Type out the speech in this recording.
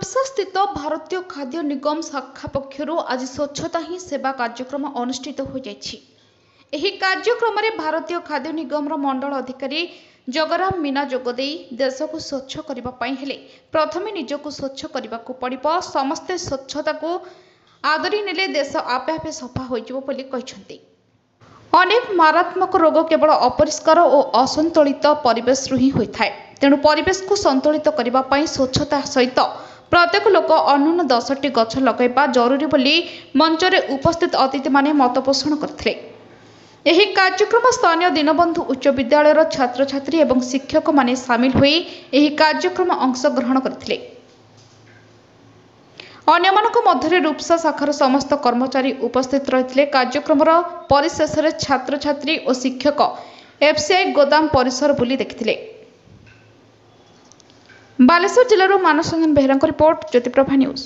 रूपसा स्थित भारतीय खाद्य निगम शाखा पक्षर आज स्वच्छता ही सेवा कार्यक्रम अनुष्ठित हो जाइछि। एही कार्यक्रम में भारतीय खाद्य निगम मंडल अधिकारी जगराम मीना जोगदे देश को स्वच्छ करने प्रथमे निजक स्वच्छ करने को पड़ो। समस्ते स्वच्छता को आदरी नेले देश आपे आपे सफा होइछि। अनेक मारात्मक रोग केवल अपरिष्कार और असंतुलित परिवेश ही होता है। तेणु परिवेश को संतुलित करने स्वच्छता सहित प्रत्येक लोक अन्यून 10टी गछ लगाइबा जरूरी बोली मंचरे उपस्थित अतिथि माने मत पोषण करथिले। एही कार्यक्रम स्थानीय दीनबंधु उच्च विद्यालयर छात्र छात्री एवं शिक्षक माने शामिल होई एही कार्यक्रम अंशग्रहण करथिले। अन्यमानक मध्य रूपसा शाखार समस्त कर्मचारी उपस्थित रहिथिले। कार्यक्रम परिशेष छात्र छात्री और शिक्षक एफसीआई गोदाम परिसर बुली देखिथिले। बालेश्वर जिल्लार मानस रंजन बेहरा रिपोर्ट ज्योतिप्रभा न्यूज।